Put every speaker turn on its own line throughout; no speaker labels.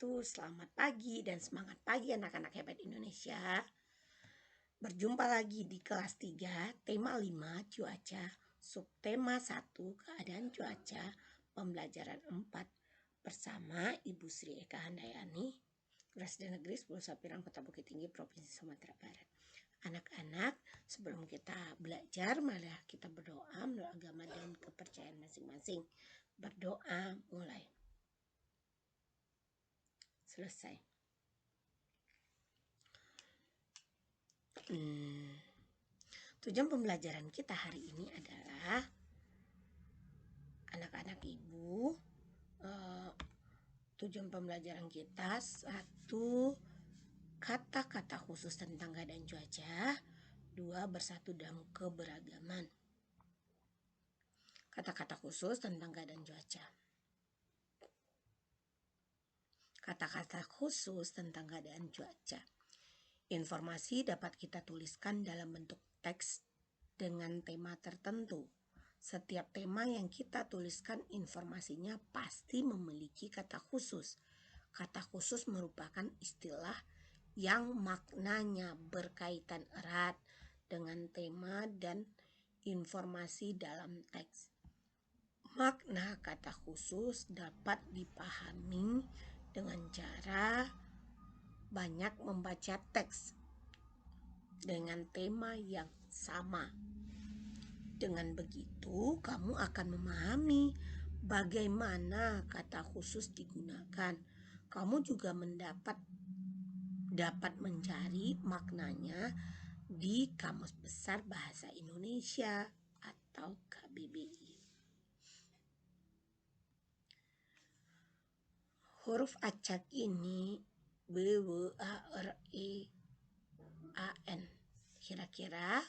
wabarakatuh. Selamat pagi dan semangat pagi anak-anak hebat Indonesia. Berjumpa lagi di kelas 3, tema 5 cuaca, subtema 1 keadaan cuaca, pembelajaran 4 bersama Ibu Sri Eka Handayani, Residen Negeri 10 Sapirang, Kota Bukit Tinggi, Provinsi Sumatera Barat. Anak-anak, sebelum kita belajar, marilah kita berdoa menurut agama dan kepercayaan masing-masing. Berdoa mulai. Selesai. Tujuan pembelajaran kita hari ini adalah anak-anak ibu. Tujuan pembelajaran kita 1. Kata-kata khusus tentang keadaan cuaca. 2. Bersatu dalam keberagaman. Kata-kata khusus tentang keadaan cuaca. Kata-kata khusus tentang keadaan cuaca. Informasi dapat kita tuliskan dalam bentuk teks dengan tema tertentu. Setiap tema yang kita tuliskan informasinya pasti memiliki kata khusus. Kata khusus merupakan istilah yang maknanya berkaitan erat dengan tema dan informasi dalam teks. Makna kata khusus dapat dipahami dengan cara banyak membaca teks dengan tema yang sama. Dengan begitu, kamu akan memahami bagaimana kata khusus digunakan. Kamu juga dapat mencari maknanya di Kamus Besar Bahasa Indonesia atau KBBI. Huruf acak ini B, W, A, R, E, A, N. Kira-kira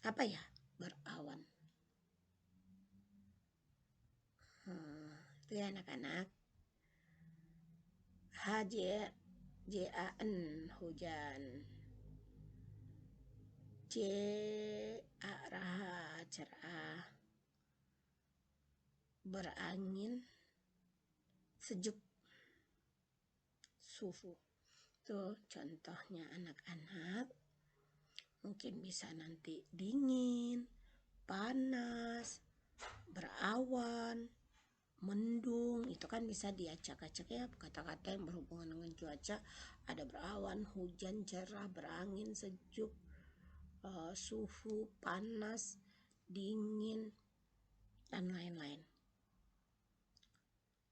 apa ya? Berawan. Itu ya anak-anak. H, J, A, N, hujan. C, A, Raha, cerah. Berangin, sejuk, suhu. Tuh contohnya anak-anak. Mungkin bisa nanti dingin, panas, berawan, mendung. Itu kan bisa diacak-acak ya, kata-kata yang berhubungan dengan cuaca. Ada berawan, hujan, cerah, berangin, sejuk, suhu, panas, dingin, dan lain-lain.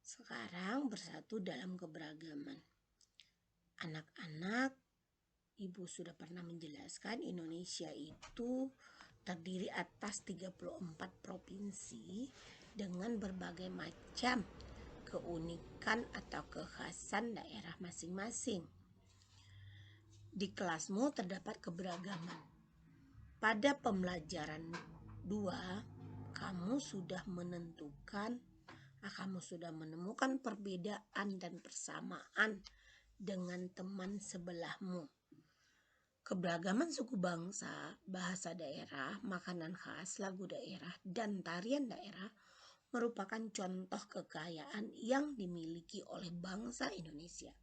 Sekarang bersatu dalam keberagaman. Anak-anak, Ibu sudah pernah menjelaskan Indonesia itu terdiri atas 34 provinsi dengan berbagai macam keunikan atau kekhasan daerah masing-masing. Di kelasmu terdapat keberagaman. Pada pembelajaran 2, kamu sudah menemukan perbedaan dan persamaan dengan teman sebelahmu. Keberagaman suku bangsa, bahasa daerah, makanan khas, lagu daerah, dan tarian daerah merupakan contoh kekayaan yang dimiliki oleh bangsa Indonesia.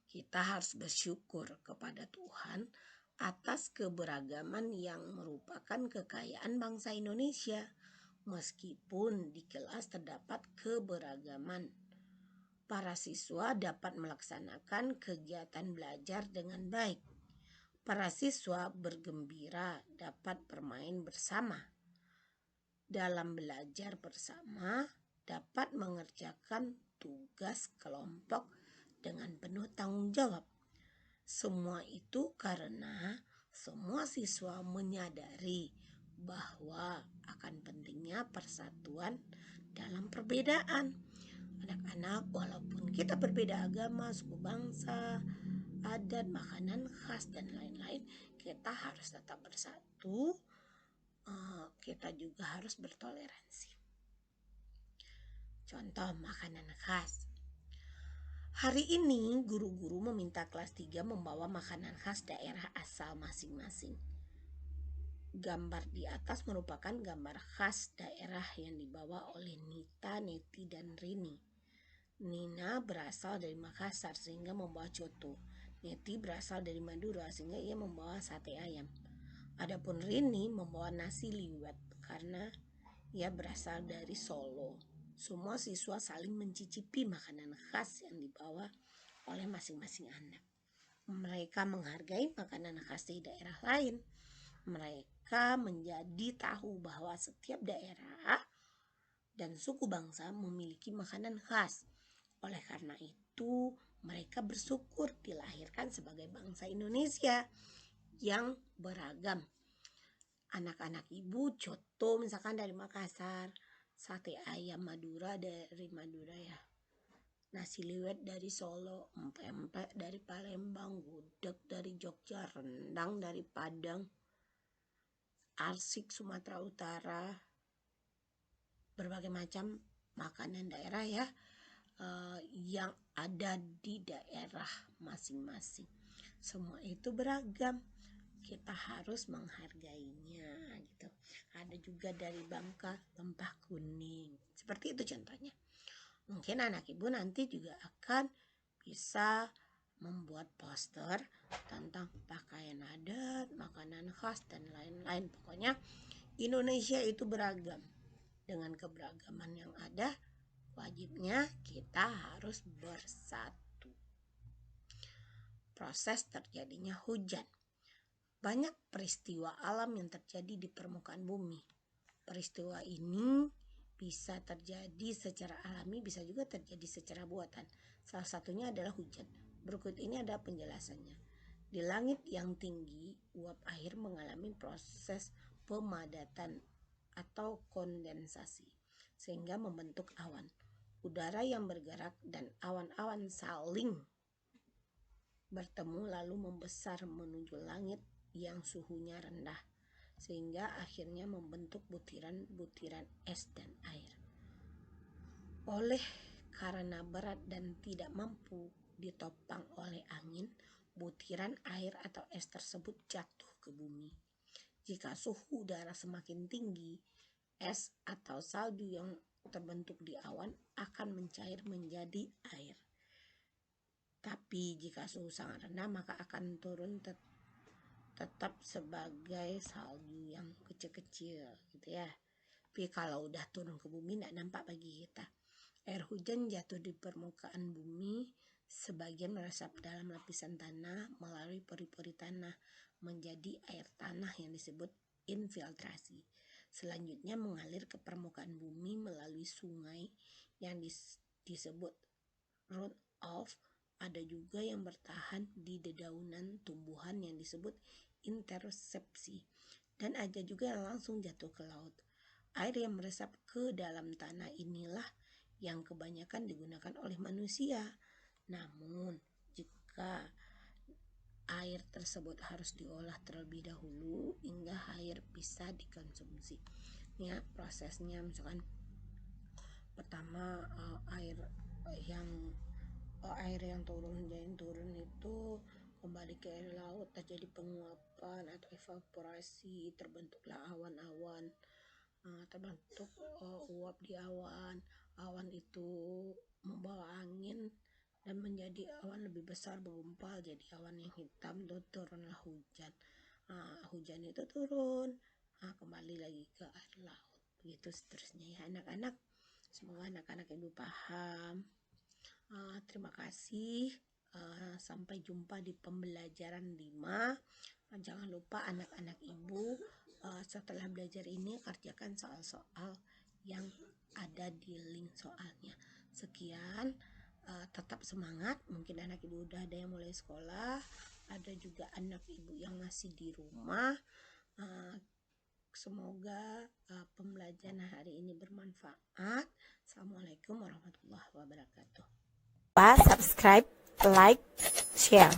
Kita harus bersyukur kepada Tuhan atas keberagaman yang merupakan kekayaan bangsa Indonesia. Meskipun di kelas terdapat keberagaman, para siswa dapat melaksanakan kegiatan belajar dengan baik. Para siswa bergembira dapat bermain bersama. Dalam belajar bersama dapat mengerjakan tugas kelompok dengan penuh tanggung jawab. Semua itu karena semua siswa menyadari bahwa akan pentingnya persatuan dalam perbedaan. Anak-anak, walaupun kita berbeda agama, suku bangsa, adat, makanan khas, dan lain-lain, kita harus tetap bersatu. Kita juga harus bertoleransi. Contoh makanan khas. Hari ini guru-guru meminta kelas 3 membawa makanan khas daerah asal masing-masing. Gambar di atas merupakan gambar khas daerah yang dibawa oleh Nita, Neti, dan Rini. Nina berasal dari Makassar sehingga membawa coto. Neti berasal dari Madura sehingga ia membawa sate ayam. Adapun Rini membawa nasi liwet karena ia berasal dari Solo. Semua siswa saling mencicipi makanan khas yang dibawa oleh masing-masing anak. Mereka menghargai makanan khas di daerah lain. Mereka menjadi tahu bahwa setiap daerah dan suku bangsa memiliki makanan khas. Oleh karena itu, mereka bersyukur dilahirkan sebagai bangsa Indonesia yang beragam. Anak-anak ibu coto misalkan dari Makassar, sate ayam Madura dari Madura ya, nasi liwet dari Solo, empek-empek dari Palembang, gudeg dari Jogja, rendang dari Padang, arsik Sumatera Utara, berbagai macam makanan daerah ya yang ada di daerah masing-masing. Semua itu beragam, kita harus menghargainya gitu. Ada juga dari Bangka lempah kuning, seperti itu contohnya. Mungkin anak ibu nanti juga akan bisa membuat poster tentang pakaian adat, makanan khas dan lain-lain. Pokoknya Indonesia itu beragam. Dengan keberagaman yang ada, wajibnya kita harus bersatu. Proses terjadinya hujan. Banyak peristiwa alam yang terjadi di permukaan bumi. Peristiwa ini bisa terjadi secara alami, bisa juga terjadi secara buatan. Salah satunya adalah hujan. Berikut ini ada penjelasannya. Di langit yang tinggi, uap air mengalami proses pemadatan atau kondensasi, sehingga membentuk awan. Udara yang bergerak dan awan-awan saling bertemu lalu membesar menuju langit yang suhunya rendah, sehingga akhirnya membentuk butiran-butiran es dan air. Oleh karena berat dan tidak mampu ditopang oleh angin, butiran air atau es tersebut jatuh ke bumi. Jika suhu udara semakin tinggi, es atau salju yang terbentuk di awan akan mencair menjadi air. Tapi jika suhu sangat rendah, maka akan turun tetap sebagai salju yang kecil-kecil gitu ya. Tapi kalau udah turun ke bumi tidak nampak bagi kita. Air hujan jatuh di permukaan bumi, sebagian meresap dalam lapisan tanah melalui pori-pori tanah menjadi air tanah yang disebut infiltrasi. Selanjutnya mengalir ke permukaan bumi melalui sungai yang disebut runoff. Ada juga yang bertahan di dedaunan tumbuhan yang disebut intersepsi, dan ada juga yang langsung jatuh ke laut. Air yang meresap ke dalam tanah inilah yang kebanyakan digunakan oleh manusia. Namun jika air tersebut harus diolah terlebih dahulu hingga air bisa dikonsumsi. Ya, prosesnya misalkan pertama air yang turun itu kembali ke air laut, terjadi penguapan atau evaporasi, terbentuklah awan-awan, terbentuk uap di awan. Awan itu membawa angin dan menjadi awan lebih besar, bergumpal jadi awan yang hitam, lalu turunlah hujan. Hujan itu turun, kembali lagi ke air laut, begitu seterusnya ya anak-anak. Semoga anak-anak ibu paham. Terima kasih. Sampai jumpa di pembelajaran 5. Jangan lupa anak-anak ibu setelah belajar ini kerjakan soal-soal yang ada di link soalnya. Sekian, tetap semangat. Mungkin anak ibu udah ada yang mulai sekolah, ada juga anak ibu yang masih di rumah. Semoga pembelajaran hari ini bermanfaat. Assalamualaikum warahmatullahi wabarakatuh. Subscribe, like, share.